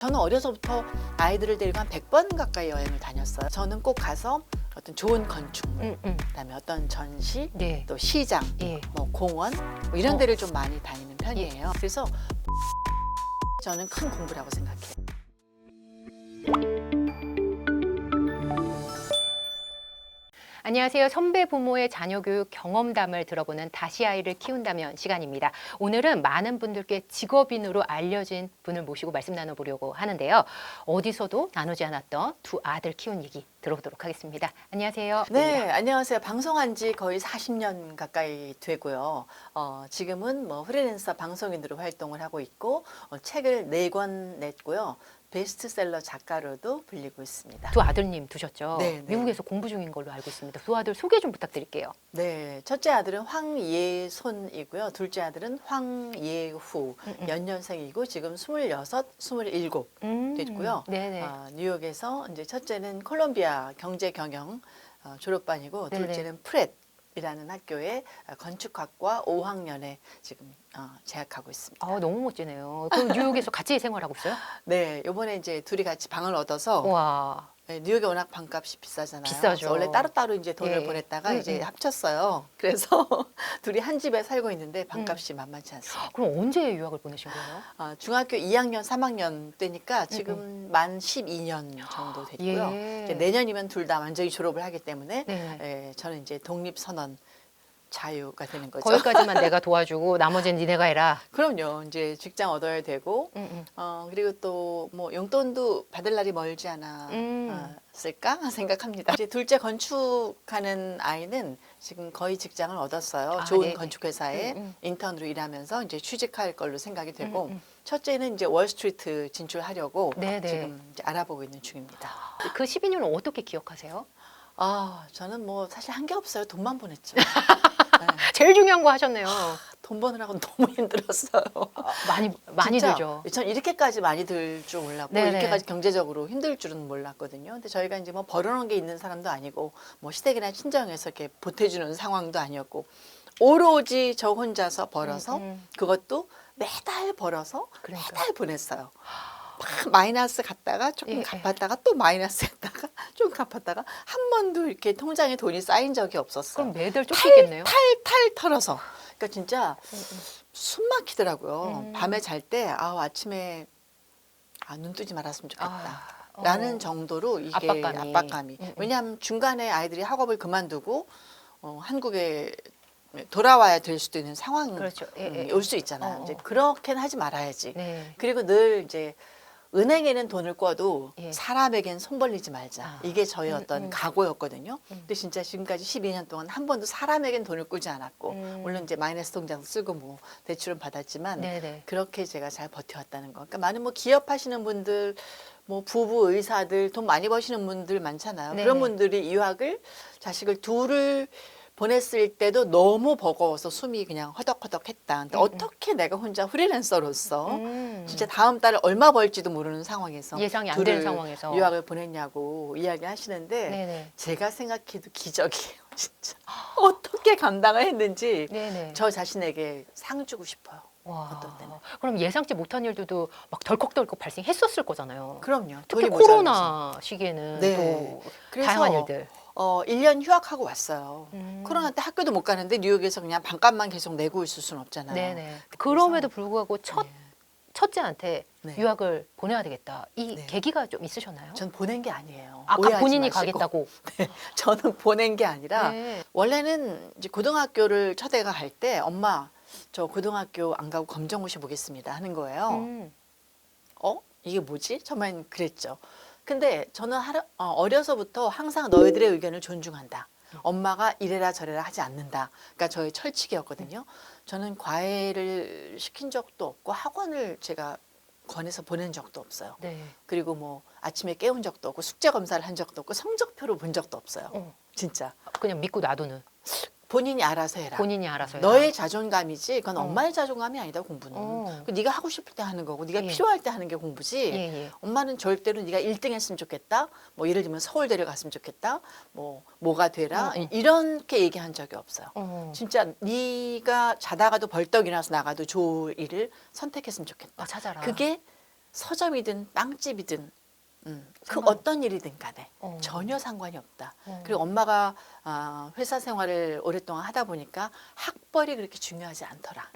저는 어려서부터 아이들을 데리고 한 100번 가까이 여행을 다녔어요. 저는 꼭 가서 어떤 좋은 건축물, 그다음에 어떤 전시, 네. 또 시장, 예. 뭐 공원 뭐 이런 데를 좀 많이 다니는 편이에요. 그래서 저는 큰 공부라고 생각해요. 안녕하세요. 선배 부모의 자녀 교육 경험담을 들어보는 다시 아이를 키운다면 시간입니다. 오늘은 많은 분들께 직업인으로 알려진 분을 모시고 말씀 나눠보려고 하는데요. 어디서도 나누지 않았던 두 아들 키운 얘기 들어보도록 하겠습니다. 안녕하세요. 네, 안녕하세요. 방송한 지 거의 40년 가까이 되고요. 지금은 뭐 프리랜서 방송인으로 활동을 하고 있고 책을 4권 냈고요. 베스트셀러 작가로도 불리고 있습니다. 두 아들님 두셨죠? 네. 미국에서 공부 중인 걸로 알고 있습니다. 두 아들 소개 좀 부탁드릴게요. 네, 첫째 아들은 황예손이고요. 둘째 아들은 황예후, 연년생이고 지금 26, 27 됐고요. 네네. 뉴욕에서 이제 첫째는 콜롬비아 경제경영 졸업반이고 네네. 둘째는 프렛이라는 학교에 건축학과 5학년에 지금 재학하고 있습니다. 너무 멋지네요. 그럼 뉴욕에서 같이 생활하고 있어요? 네, 요번에 이제 둘이 같이 방을 얻어서 와. 네, 뉴욕이 워낙 방값이 비싸잖아요. 비싸죠. 그래서 원래 따로따로 이제 돈을 예. 보냈다가 이제 합쳤어요. 그래서 둘이 한 집에 살고 있는데 방값이 만만치 않습니다. 그럼 언제 유학을 보내신 거예요? 중학교 2학년, 3학년 때니까 지금 만 12년 정도 됐고요. 예. 이제 내년이면 둘 다 완전히 졸업을 하기 때문에 네. 저는 이제 독립선언 자유가 되는 거죠. 거기까지만 내가 도와주고 나머지는 니네가 해라. 그럼요. 이제 직장 얻어야 되고 그리고 또 뭐 용돈도 받을 날이 멀지 않았을까 생각합니다. 이제 둘째 건축하는 아이는 지금 거의 직장을 얻었어요. 좋은 네. 건축회사에 인턴으로 일하면서 이제 취직할 걸로 생각이 되고 첫째는 이제 월스트리트 진출하려고 네네. 지금 이제 알아보고 있는 중입니다. 그 12년을 어떻게 기억하세요? 저는 뭐 사실 한 게 없어요. 돈만 보냈죠. 제일 중요한 거 하셨네요. 돈 버느라고 너무 힘들었어요. 많이 진짜 들죠. 전 이렇게까지 많이 들 줄 몰랐고 네네. 이렇게까지 경제적으로 힘들 줄은 몰랐거든요. 근데 저희가 이제 뭐 벌어놓은 게 있는 사람도 아니고 뭐 시댁이나 친정에서 이렇게 보태주는 상황도 아니었고 오로지 저 혼자서 벌어서 그것도 매달 벌어서 그러니까요. 매달 보냈어요. 막 마이너스 갔다가 조금 예, 갚았다가 또 마이너스 했다가 좀 갚았다가 한 번도 이렇게 통장에 돈이 쌓인 적이 없었어요. 그럼 매달 쫓기겠네요. 탈 털어서. 그러니까 진짜 숨 막히더라고요. 밤에 잘 때 아침에 눈 뜨지 말았으면 좋겠다. 라는 정도로 이게 압박감이. 왜냐하면 중간에 아이들이 학업을 그만두고 한국에 돌아와야 될 수도 있는 상황이 그렇죠. 올 수 있잖아요. 이제 그렇게는 하지 말아야지. 네. 그리고 늘 이제 은행에는 돈을 꿔도 예. 사람에겐 손 벌리지 말자. 이게 저희 어떤 각오였거든요. 근데 진짜 지금까지 12년 동안 한 번도 사람에겐 돈을 꾸지 않았고 물론 이제 마이너스 통장 쓰고 뭐 대출은 받았지만 네네. 그렇게 제가 잘 버텨왔다는 거. 그러니까 많은 뭐 기업하시는 분들 뭐 부부 의사들 돈 많이 버시는 분들 많잖아요. 네네. 그런 분들이 유학을 자식을 둘을 보냈을 때도 너무 버거워서 숨이 그냥 허덕허덕했다. 근데 어떻게 내가 혼자 프리랜서로서 진짜 다음 달에 얼마 벌지도 모르는 상황에서 예상이 안 되는 상황에서 유학을 보냈냐고 이야기하시는데 네네. 제가 생각해도 기적이에요. 진짜 어떻게 감당을 했는지 네네. 저 자신에게 상 주고 싶어요. 와. 어떤 때는. 그럼 예상치 못한 일들도 막 덜컥덜컥 발생했었을 거잖아요. 그럼요. 특히 돈이 모자라서. 코로나 시기에는 네. 또 그래서 다양한 일들. 1년 휴학하고 왔어요. 코로나 때 학교도 못 가는데 뉴욕에서 그냥 반값만 계속 내고 있을 수는 없잖아요. 네네. 그럼에도 불구하고 첫째한테 네. 유학을 보내야 되겠다. 이 네. 계기가 좀 있으셨나요? 전 보낸 게 아니에요. 아까 오해하지 본인이 마시고. 가겠다고. 네, 저는 보낸 게 아니라 네. 원래는 이제 고등학교를 첫애가 갈 때 엄마 저 고등학교 안 가고 검정고시 보겠습니다 하는 거예요. 이게 뭐지? 처음엔 그랬죠. 근데 저는 어려서부터 항상 너희들의 의견을 존중한다. 엄마가 이래라 저래라 하지 않는다. 그러니까 저의 철칙이었거든요. 저는 과외를 시킨 적도 없고 학원을 제가 권해서 보낸 적도 없어요. 네. 그리고 뭐 아침에 깨운 적도 없고 숙제 검사를 한 적도 없고 성적표를 본 적도 없어요. 진짜. 그냥 믿고 놔두는. 본인이 알아서 해라. 본인이 알아서 해라. 너의 자존감이지 그건 엄마의 자존감이 아니다 공부는. 그 네가 하고 싶을 때 하는 거고 네가 예. 필요할 때 하는 게 공부지. 예. 엄마는 절대로 네가 1등 했으면 좋겠다. 뭐 예를 들면 서울대를 갔으면 좋겠다. 뭐가 되라. 이렇게 얘기한 적이 없어요. 진짜 네가 자다가도 벌떡 일어나서 나가도 좋을 일을 선택했으면 좋겠다. 찾아라. 그게 서점이든 빵집이든 그 상관- 어떤 일이든 간에 어. 전혀 상관이 없다. 어. 그리고 엄마가 회사 생활을 오랫동안 하다 보니까 학벌이 그렇게 중요하지 않더라.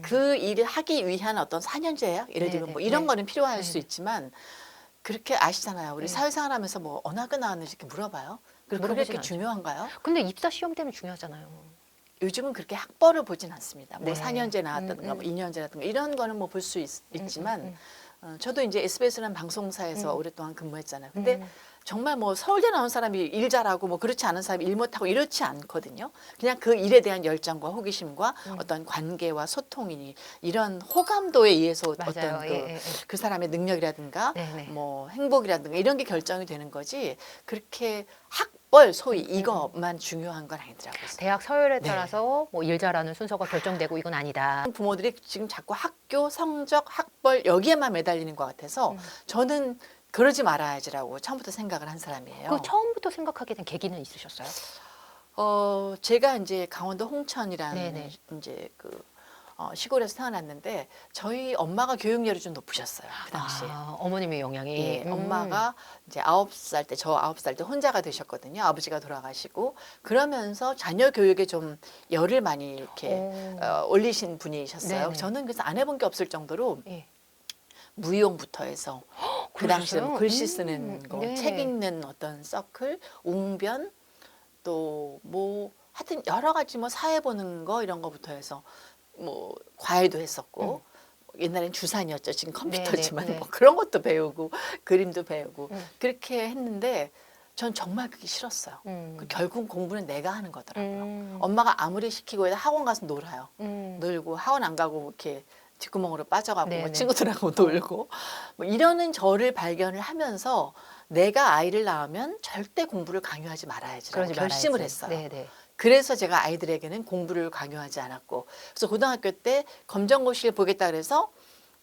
그 일을 하기 위한 어떤 4년제야? 예를 들면 네네. 뭐 이런 네. 거는 필요할 수 네네. 있지만 그렇게 아시잖아요. 우리 네. 사회생활하면서 뭐 언어가 나왔는지 이렇게 물어봐요. 그리고 물어보진 그렇게 않죠. 중요한가요? 근데 입사 시험 때문에 중요하잖아요. 요즘은 그렇게 학벌을 보진 않습니다. 뭐 네. 4년제 나왔다든가 뭐 2년제라든가 이런 거는 뭐 볼 수 있지만 저도 이제 SBS라는 방송사에서 오랫동안 근무했잖아요. 근데 정말 뭐 서울대 나온 사람이 일 잘하고 뭐 그렇지 않은 사람이 일 못하고 이렇지 않거든요. 그냥 그 일에 대한 열정과 호기심과 어떤 관계와 소통이니 이런 호감도에 의해서 맞아요. 어떤 예, 예, 예. 그 사람의 능력이라든가 네네. 뭐 행복이라든가 이런 게 결정이 되는 거지 그렇게 학벌 소위 이것만 중요한 건 아니더라고요. 대학 서열에 네. 따라서 뭐 일 잘하는 순서가 결정되고 이건 아니다. 부모들이 지금 자꾸 학교 성적 학벌 여기에만 매달리는 것 같아서 저는 그러지 말아야지라고 처음부터 생각을 한 사람이에요. 그 처음부터 생각하게 된 계기는 있으셨어요? 제가 이제 강원도 홍천이라는 네네. 이제 시골에서 태어났는데 저희 엄마가 교육열이 좀 높으셨어요. 그 당시에. 어머님의 영향이. 예, 엄마가 이제 9살 때, 저 9살 때 혼자가 되셨거든요. 아버지가 돌아가시고. 그러면서 자녀 교육에 좀 열을 많이 이렇게 올리신 분이셨어요. 네네. 저는 그래서 안 해본 게 없을 정도로 예. 무용부터 해서 그 당시에 그러셨어요? 글씨 쓰는 거, 네. 책 읽는 어떤 서클, 웅변, 또 뭐 하여튼 여러 가지 뭐 사회 보는 거 이런 거부터 해서 뭐 과외도 했었고 옛날엔 주산이었죠. 지금 컴퓨터지만 네네, 네. 뭐 그런 것도 배우고 그림도 배우고 그렇게 했는데 전 정말 그게 싫었어요. 결국 공부는 내가 하는 거더라고요. 엄마가 아무리 시키고 해도 학원 가서 놀아요. 놀고 학원 안 가고 이렇게 뒷구멍으로 빠져가고 뭐 네네. 친구들하고 놀고 뭐 이러는 저를 발견을 하면서 내가 아이를 낳으면 절대 공부를 강요하지 말아야지라고 그러지 결심을 말아야지. 했어요. 네네. 그래서 제가 아이들에게는 공부를 강요하지 않았고 그래서 고등학교 때 검정고시를 보겠다 그래서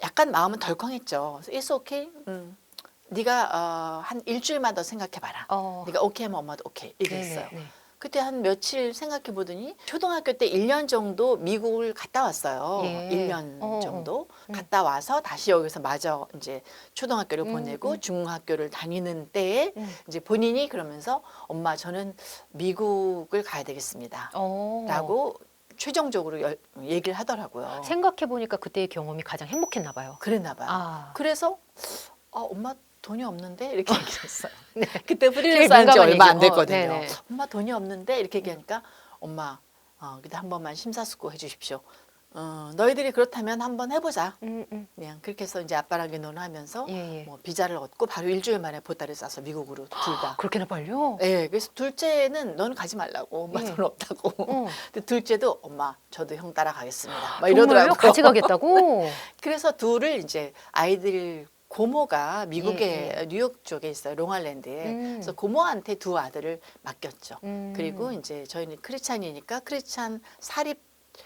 약간 마음은 덜컹했죠. 그래서 It's okay. 네가 한 일주일만 더 생각해봐라. 네가 오케이 하면 엄마도 오케이 이랬어요. 네네. 그때 한 며칠 생각해 보더니 초등학교 때 1년 정도 미국을 갔다 왔어요. 예. 1년 정도 갔다 와서 다시 여기서 마저 이제 초등학교를 보내고 중학교를 다니는 때에 이제 본인이 그러면서 엄마 저는 미국을 가야 되겠습니다. 라고 최종적으로 얘기를 하더라고요. 생각해 보니까 그때의 경험이 가장 행복했나 봐요. 그랬나 봐요. 아. 그래서 엄마 돈이 없는데 이렇게 얘기했어요. 그때 제일 프리랜서 한 지 민감한 얼마 안 얘기. 됐거든요. 네네. 엄마 돈이 없는데 이렇게 얘기하니까 엄마 그때 한 번만 심사숙고 해주십시오. 너희들이 그렇다면 한번 해보자. 그냥 그렇게 해서 이제 아빠랑 의논하면서 예, 예. 뭐 비자를 얻고 바로 일주일 만에 보따리 싸서 미국으로 둘 다. 그렇게나 빨려? 네, 그래서 둘째는 너는 가지 말라고 엄마 예. 돈 없다고. 근데 둘째도 엄마 저도 형 따라가겠습니다. 막 정말요? 이러더라고. 같이 가겠다고? 그래서 둘을 이제 아이들 고모가 미국의 예, 뉴욕 쪽에 있어요. 롱알랜드에. 그래서 음. 고모한테 두 아들을 맡겼죠. 음. 그리고 이제 저희는 크리스찬이니까 크리스찬 사립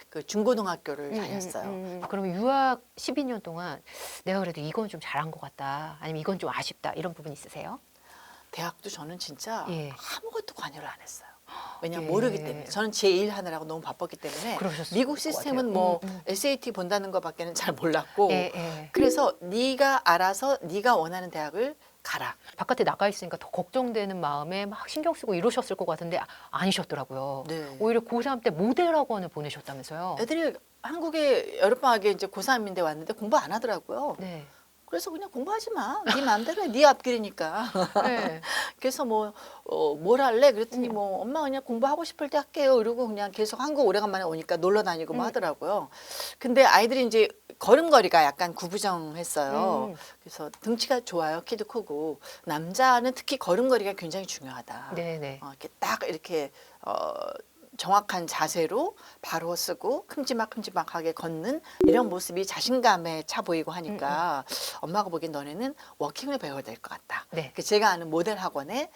그 중고등학교를 다녔어요. 그러면 유학 12년 동안 내가 그래도 이건 좀 잘한 것 같다. 아니면 이건 좀 아쉽다. 이런 부분 있으세요? 대학도 저는 진짜 예. 아무것도 관여를 안 했어요. 왜냐면 예. 모르기 때문에. 저는 제 일 하느라고 너무 바빴기 때문에 그러셨을 미국 것 시스템은 같아요. 뭐 SAT 본다는 것밖에는 잘 몰랐고 예, 예. 그래서 네가 알아서 네가 원하는 대학을 가라. 바깥에 나가 있으니까 더 걱정되는 마음에 막 신경 쓰고 이러셨을 것 같은데 아니셨더라고요. 네. 오히려 고3 때 모델 학원을 보내셨다면서요? 애들이 한국에 여름방학에 이제 고3인데 왔는데 공부 안 하더라고요. 네. 그래서 그냥 공부하지 마. 네 마음대로 해. 네 앞길이니까. 네. 그래서 뭘 할래? 그랬더니 뭐 엄마 그냥 공부하고 싶을 때 할게요. 이러고 그냥 계속 한국 오래간만에 오니까 놀러 다니고 뭐 하더라고요. 근데 아이들이 이제 걸음걸이가 약간 구부정했어요. 그래서 등치가 좋아요. 키도 크고. 남자는 특히 걸음걸이가 굉장히 중요하다. 네네. 이렇게 딱 이렇게 정확한 자세로 바로 쓰고 큼지막큼지막하게 걷는 이런 모습이 자신감에 차 보이고 하니까 엄마가 보기엔 너네는 워킹을 배워야 될 것 같다. 네. 제가 아는 모델 학원에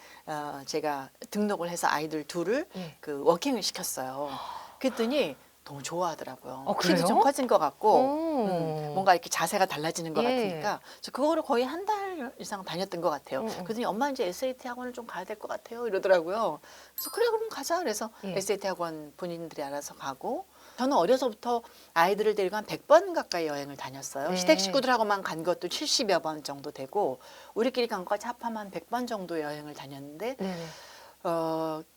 제가 등록을 해서 아이들 둘을 예. 그 워킹을 시켰어요. 그랬더니 너무 좋아하더라고요. 그래요? 키도 좀 커진 것 같고 오. 뭔가 이렇게 자세가 달라지는 것 예. 같으니까 그래서 그거를 거의 한 달 이상 다녔던 것 같아요. 그랬더니 엄마 이제 SAT 학원을 좀 가야 될 것 같아요 이러더라고요. 그래서 그래 그럼 가자 그래서 예. SAT 학원 본인들이 알아서 가고 저는 어려서부터 아이들을 데리고 한 100번 가까이 여행을 다녔어요. 네. 시댁 식구들하고만 간 것도 70여 번 정도 되고 우리끼리 간 것까지 합하면 100번 정도 여행을 다녔는데 네네.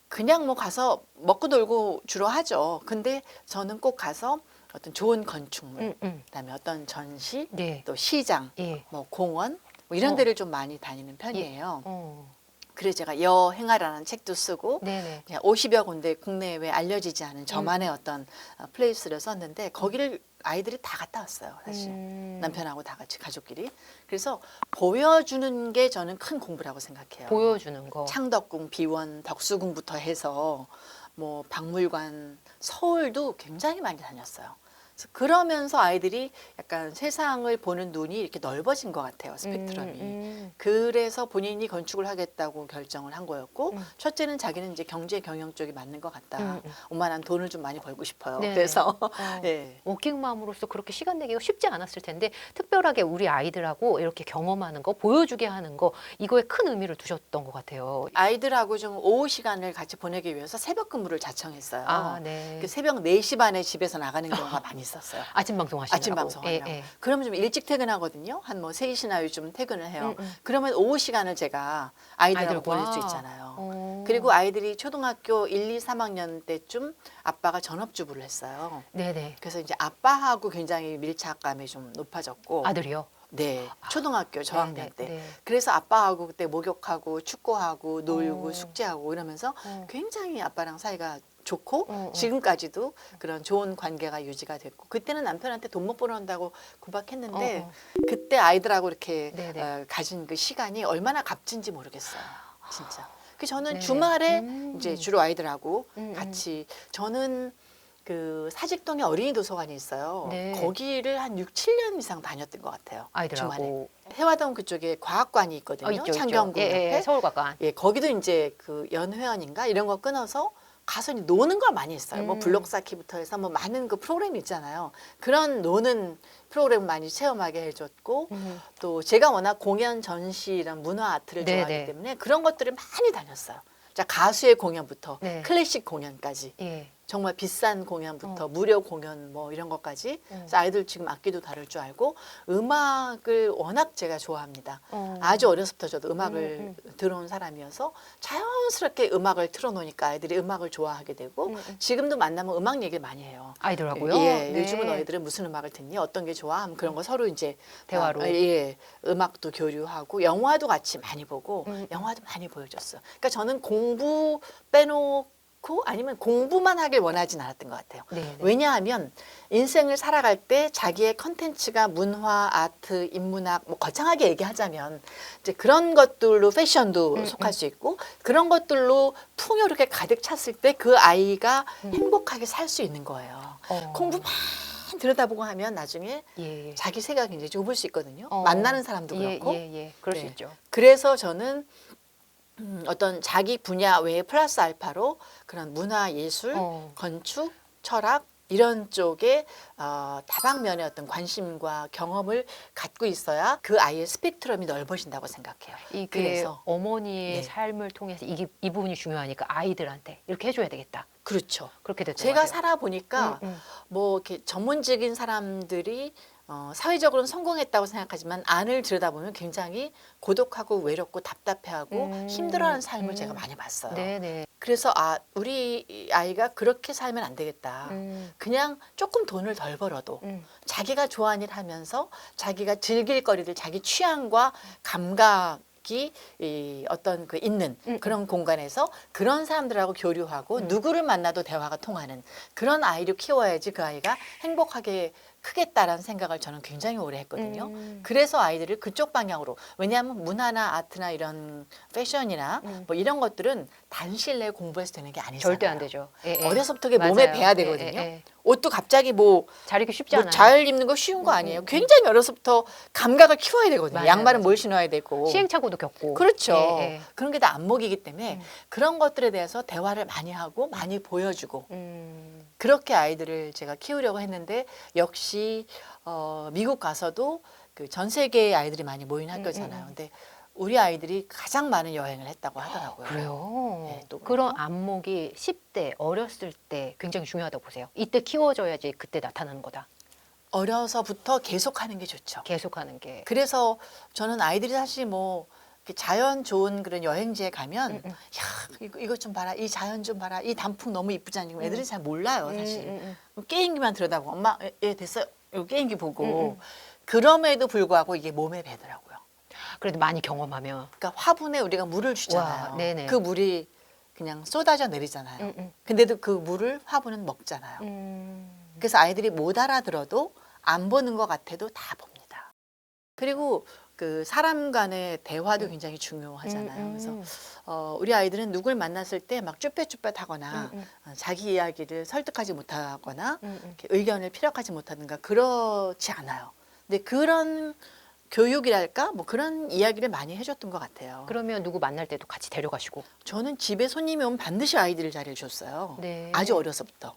그냥 뭐 가서 먹고 놀고 주로 하죠. 근데 저는 꼭 가서 어떤 좋은 건축물, 그다음에 어떤 전시, 네. 또 시장, 예. 뭐 공원 뭐 이런 어. 데를 좀 많이 다니는 편이에요. 어. 그래서 제가 여행하라는 책도 쓰고 네네. 그냥 50여 군데 국내외 알려지지 않은 저만의 어떤 플레이스를 썼는데 거기를 아이들이 다 갔다 왔어요. 사실 남편하고 다 같이 가족끼리. 그래서 보여주는 게 저는 큰 공부라고 생각해요. 보여주는 거. 창덕궁, 비원, 덕수궁부터 해서 뭐 박물관, 서울도 굉장히 많이 다녔어요. 그래서 그러면서 아이들이 약간 세상을 보는 눈이 이렇게 넓어진 것 같아요. 스펙트럼이. 그래서 본인이 건축을 하겠다고 결정을 한 거였고 첫째는 자기는 이제 경제 경영 쪽이 맞는 것 같다. 엄마 난 돈을 좀 많이 벌고 싶어요. 네네. 그래서 예. 워킹맘으로서 그렇게 시간 내기가 쉽지 않았을 텐데 특별하게 우리 아이들하고 이렇게 경험하는 거, 보여주게 하는 거 이거에 큰 의미를 두셨던 것 같아요. 아이들하고 좀 오후 시간을 같이 보내기 위해서 새벽 근무를 자청했어요. 아, 네. 그 새벽 4시 반에 집에서 나가는 경우가 많이 있었어요. 아침 방송 하시냐고. 아침 방송하려고. 그러면 좀 일찍 퇴근하거든요. 한 뭐 3시나 요즘 퇴근을 해요. 그러면 오후 시간을 제가 아이들하고 아이들과. 보낼 수 있잖아요. 그리고 아이들이 초등학교 1, 2, 3학년 때쯤 아빠가 전업주부를 했어요. 네네. 그래서 이제 아빠하고 굉장히 밀착감이 좀 높아졌고. 아들이요? 네, 초등학교 저학년 네네, 때. 네. 그래서 아빠하고 그때 목욕하고 축구하고 놀고 어. 숙제하고 이러면서 어. 굉장히 아빠랑 사이가 좋고 어. 지금까지도 그런 좋은 관계가 유지가 됐고 그때는 남편한테 돈 못 벌어온다고 구박했는데 그때 아이들하고 이렇게 네네. 가진 그 시간이 얼마나 값진지 모르겠어요. 진짜. 그 저는 네. 주말에 이제 주로 아이들하고 음. 같이 저는 그 사직동에 어린이 도서관이 있어요. 네. 거기를 한 6, 7년 이상 다녔던 것 같아요. 주말에. 아이들하고. 해화동 그쪽에 과학관이 있거든요. 있죠, 창경궁 있죠. 옆에. 예, 서울과관. 예, 거기도 이제 그 연회원인가 이런 거 끊어서 가서 이제 노는 걸 많이 했어요. 뭐 블록 쌓기부터 해서 뭐 많은 그 프로그램이 있잖아요. 그런 노는 프로그램 많이 체험하게 해줬고 또 제가 워낙 공연 전시 이런 문화 아트를 네네. 좋아하기 때문에 그런 것들을 많이 다녔어요. 자, 가수의 공연부터 네. 클래식 공연까지 예. 정말 비싼 공연부터 무료 공연 뭐 이런 것까지 그래서 아이들 지금 악기도 다룰 줄 알고 음악을 워낙 제가 좋아합니다. 아주 어려서부터 저도 음악을 들어온 사람이어서 자연스럽게 음악을 틀어놓으니까 아이들이 음악을 좋아하게 되고 지금도 만나면 음악 얘기를 많이 해요. 아이들하고요? 예, 네. 요즘은 너희들은 무슨 음악을 듣니? 어떤 게 좋아? 하면 그런 거 서로 이제 대화로. 예, 음악도 교류하고 영화도 같이 많이 보고 영화도 많이 보여줬어요. 그러니까 저는 공부 빼놓고 아니면 공부만 하길 원하진 않았던 것 같아요. 네네. 왜냐하면 인생을 살아갈 때 자기의 컨텐츠가 문화, 아트, 인문학 뭐 거창하게 얘기하자면 이제 그런 것들로 패션도 속할 수 있고 그런 것들로 풍요롭게 가득 찼을 때 그 아이가 행복하게 살 수 있는 거예요. 공부만 들여다보고 하면 나중에 예. 자기 세계가 굉장히 좁을 수 있거든요. 만나는 사람도 그렇고. 예. 그럴 수 네. 있죠. 그래서 저는 어떤 자기 분야 외에 플러스 알파로 그런 문화, 예술, 건축, 철학 이런 쪽에 다방면의 어떤 관심과 경험을 갖고 있어야 그 아이의 스펙트럼이 넓어진다고 생각해요. 이게 그래서 어머니의 네. 삶을 통해서 이 부분이 중요하니까 아이들한테 이렇게 해줘야 되겠다. 그렇죠. 그렇게 됐던 제가 것 같아요. 살아보니까 뭐 이렇게 전문적인 사람들이 사회적으로는 성공했다고 생각하지만 안을 들여다보면 굉장히 고독하고 외롭고 답답해하고 힘들어하는 삶을 제가 많이 봤어요. 네네. 그래서 우리 아이가 그렇게 살면 안 되겠다. 그냥 조금 돈을 덜 벌어도 자기가 좋아하는 일 하면서 자기가 즐길 거리들 자기 취향과 감각이 어떤 그 있는 그런 공간에서 그런 사람들하고 교류하고 누구를 만나도 대화가 통하는 그런 아이를 키워야지 그 아이가 행복하게 크겠다라는 생각을 저는 굉장히 오래 했거든요. 그래서 아이들을 그쪽 방향으로 왜냐하면 문화나 아트나 이런 패션이나 뭐 이런 것들은 단실 내에 공부해서 되는 게 아니잖아요. 절대 안 되죠. 어려서부터 그게 몸에 맞아요. 배야 되거든요. 옷도 갑자기 뭐 잘 입기 쉽지 않아요. 잘 입는 거 쉬운 거 아니에요. 굉장히 어려서부터 감각을 키워야 되거든요. 맞아요, 양말은 맞아요. 뭘 신어야 되고. 시행착오도 겪고. 그렇죠. 예. 그런 게 다 안목이기 때문에 그런 것들에 대해서 대화를 많이 하고 많이 보여주고 그렇게 아이들을 제가 키우려고 했는데 역시 미국 가서도 그 전 세계의 아이들이 많이 모이는 학교잖아요. 근데 우리 아이들이 가장 많은 여행을 했다고 하더라고요. 그래요. 네, 또 그런 안목이 10대 어렸을 때 굉장히 중요하다고 보세요. 이때 키워줘야지 그때 나타나는 거다. 어려서부터 계속하는 게 좋죠. 계속하는 게. 그래서 저는 아이들이 사실 뭐 이렇게 자연 좋은 그런 여행지에 가면 음, 음. 야 이거 좀 봐라, 이 자연 좀 봐라, 이 단풍 너무 이쁘잖아요. 애들이 잘 몰라요 사실. 게임기만 들여다보고 엄마 예 됐어요. 요 게임기 보고 그럼에도 불구하고 이게 몸에 배더라고요. 그래도 많이 경험하면. 그러니까 화분에 우리가 물을 주잖아요. 와, 네네. 그 물이 그냥 쏟아져 내리잖아요. 음. 근데도 그 물을 화분은 먹잖아요. 그래서 아이들이 못 알아들어도 안 보는 것 같아도 다 봅니다. 그리고 그 사람 간의 대화도 굉장히 중요하잖아요. 그래서 우리 아이들은 누굴 만났을 때 막 쭈뼛쭈뼛하거나 자기 이야기를 설득하지 못하거나 이렇게 의견을 피력하지 못하든가 그렇지 않아요. 근데 그런 교육이랄까 뭐 그런 이야기를 많이 해줬던 것 같아요. 그러면 누구 만날 때도 같이 데려가시고. 저는 집에 손님이 오면 반드시 아이들 자리를 줬어요. 네. 아주 어려서부터.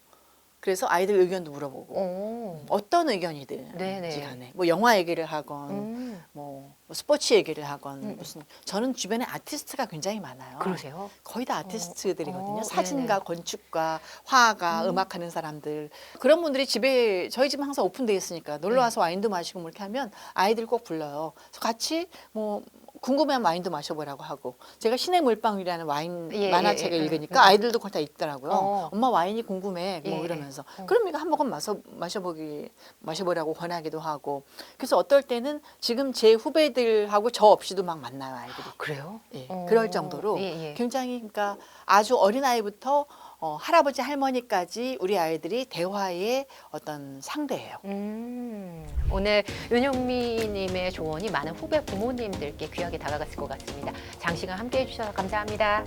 그래서 아이들 의견도 물어보고 오. 어떤 의견이든지 네네. 간에 뭐 영화 얘기를 하건 음. 뭐 스포츠 얘기를 하건 무슨 저는 주변에 아티스트가 굉장히 많아요. 그러세요? 거의 다 아티스트들이거든요. 어, 사진가, 네네. 건축가, 화가, 음악하는 사람들 그런 분들이 집에 저희 집은 항상 오픈돼 있으니까 놀러 와서 와인도 마시고 뭐 이렇게 하면 아이들 꼭 불러요. 그래서 같이 뭐 궁금해하면 와인도 마셔보라고 하고 제가 신의 물방울이라는 와인 예, 만화책을 예, 예. 읽으니까 아이들도 그걸 다 읽더라고요. 어. 엄마 와인이 궁금해 뭐 예, 이러면서 예. 그럼 이거 한 모금 마셔보라고 권하기도 하고 그래서 어떨 때는 지금 제 후배들하고 저 없이도 막 만나요 아이들이. 그래요? 예, 어. 그럴 정도로 예, 예. 굉장히 그러니까 아주 어린 아이부터 할아버지 할머니까지 우리 아이들이 대화의 어떤 상대예요. 오늘 윤용미님의 조언이 많은 후배 부모님들께 귀하게 다가갔을 것 같습니다. 장시간 함께해 주셔서 감사합니다.